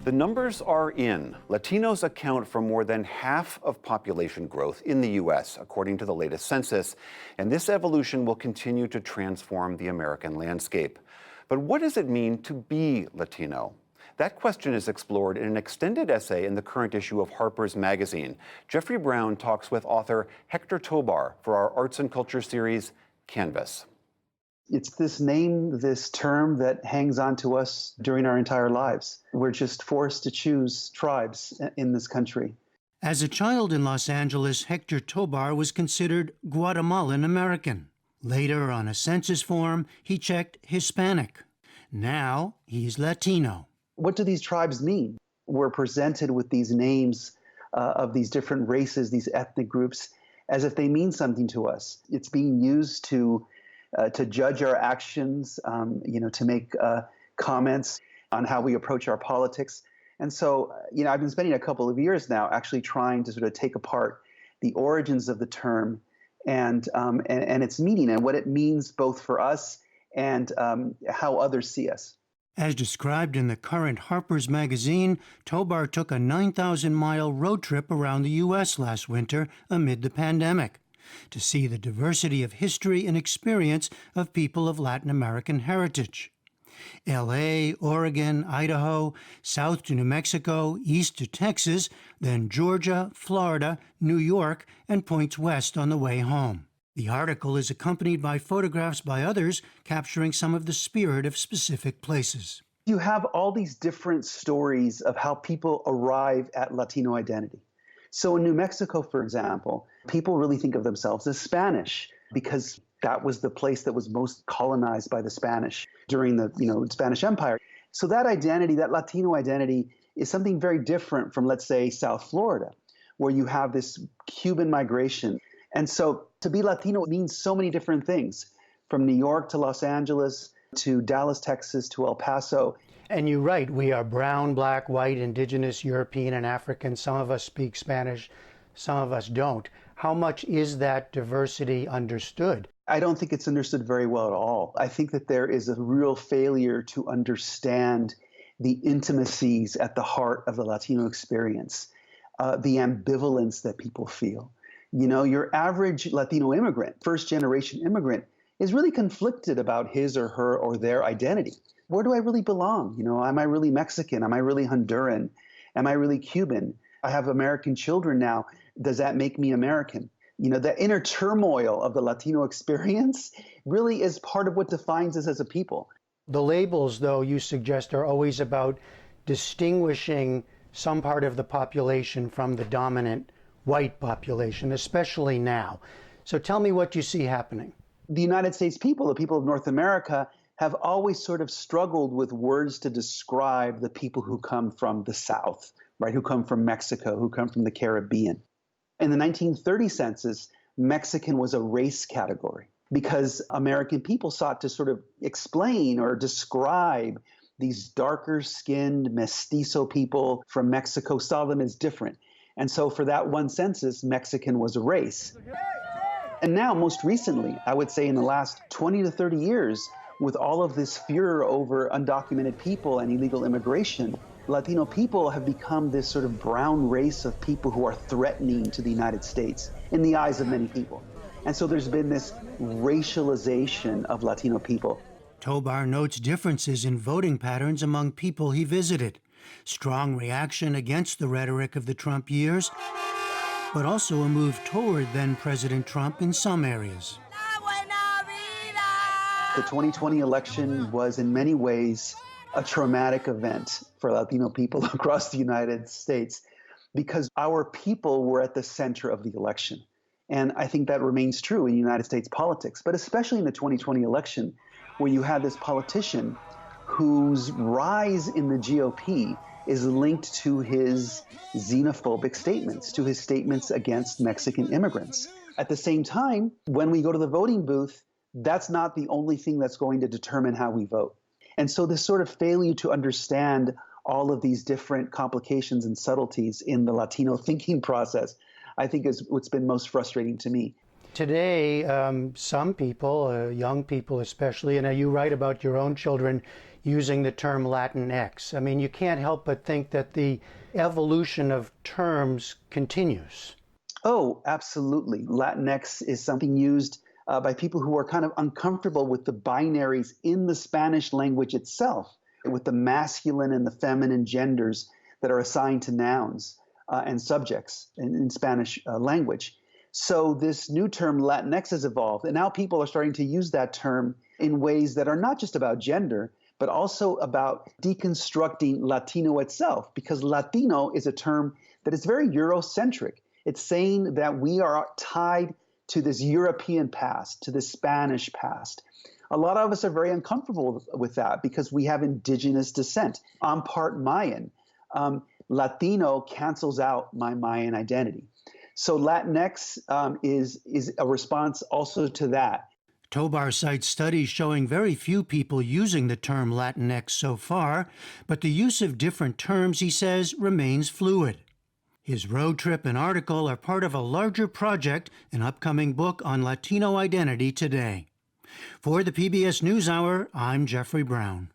The numbers are in. Latinos account for more than half of population growth in the U.S., according to the latest census, and this evolution will continue to transform the American landscape. But what does it mean to be Latino? That question is explored in an extended essay in the current issue of Harper's Magazine. Jeffrey Brown talks with author Hector Tobar for our Arts and Culture series, Canvas. It's this name, this term that hangs on to us during our entire lives. We're just forced to choose tribes in this country. As a child in Los Angeles, Hector Tobar was considered Guatemalan American. Later, on a census form, he checked Hispanic. Now, he's Latino. What do these tribes mean? We're presented with these names of these different races, these ethnic groups, as if they mean something to us. It's being used to judge our actions, to make comments on how we approach our politics. And so, I've been spending a couple of years now actually trying to sort of take apart the origins of the term and its meaning and what it means both for us and how others see us. As described in the current Harper's Magazine, Tobar took a 9,000-mile road trip around the U.S. last winter amid the pandemic to see the diversity of history and experience of people of Latin American heritage. L.A., Oregon, Idaho, south to New Mexico, east to Texas, then Georgia, Florida, New York, and points west on the way home. The article is accompanied by photographs by others capturing some of the spirit of specific places. You have all these different stories of how people arrive at Latino identity. So in New Mexico, for example, people really think of themselves as Spanish because that was the place that was most colonized by the Spanish during the Spanish Empire. So that identity, that Latino identity, is something very different from, let's say, South Florida, where you have this Cuban migration. And so to be Latino means so many different things, from New York to Los Angeles to Dallas, Texas to El Paso. And you write, we are brown, black, white, indigenous, European, and African. Some of us speak Spanish, some of us don't. How much is that diversity understood? I don't think it's understood very well at all. I think that there is a real failure to understand the intimacies at the heart of the Latino experience, the ambivalence that people feel. Your average Latino immigrant, first-generation immigrant, is really conflicted about his or her or their identity. Where do I really belong? Am I really Mexican? Am I really Honduran? Am I really Cuban? I have American children now. Does that make me American? The inner turmoil of the Latino experience really is part of what defines us as a people. The labels, though, you suggest are always about distinguishing some part of the population from the dominant white population, especially now. So tell me what you see happening. The United States people, the people of North America, have always sort of struggled with words to describe the people who come from the South, right? Who come from Mexico, who come from the Caribbean. In the 1930 census, Mexican was a race category because American people sought to sort of explain or describe these darker-skinned mestizo people from Mexico, saw them as different. And so for that one census, Mexican was a race. And now, most recently, I would say in the last 20 to 30 years, with all of this furor over undocumented people and illegal immigration, Latino people have become this sort of brown race of people who are threatening to the United States in the eyes of many people. And so there's been this racialization of Latino people. Tobar notes differences in voting patterns among people he visited. Strong reaction against the rhetoric of the Trump years, but also a move toward then-President Trump in some areas. The 2020 election was in many ways a traumatic event for Latino people across the United States because our people were at the center of the election. And I think that remains true in United States politics, but especially in the 2020 election, where you had this politician whose rise in the GOP is linked to his xenophobic statements, to his statements against Mexican immigrants. At the same time, when we go to the voting booth, that's not the only thing that's going to determine how we vote. And so this sort of failure to understand all of these different complications and subtleties in the Latino thinking process, I think is what's been most frustrating to me. Today, some people, young people especially, and you write about your own children, using the term Latinx. I mean, you can't help but think that the evolution of terms continues. Oh, absolutely. Latinx is something used by people who are kind of uncomfortable with the binaries in the Spanish language itself, with the masculine and the feminine genders that are assigned to nouns and subjects in Spanish language. So this new term Latinx has evolved, and now people are starting to use that term in ways that are not just about gender, but also about deconstructing Latino itself, because Latino is a term that is very Eurocentric. It's saying that we are tied to this European past, to the Spanish past. A lot of us are very uncomfortable with that because we have indigenous descent. I'm part Mayan. Latino cancels out my Mayan identity. So Latinx is a response also to that. Tobar cites studies showing very few people using the term Latinx so far, but the use of different terms, he says, remains fluid. His road trip and article are part of a larger project, an upcoming book on Latino identity today. For the PBS NewsHour, I'm Jeffrey Brown.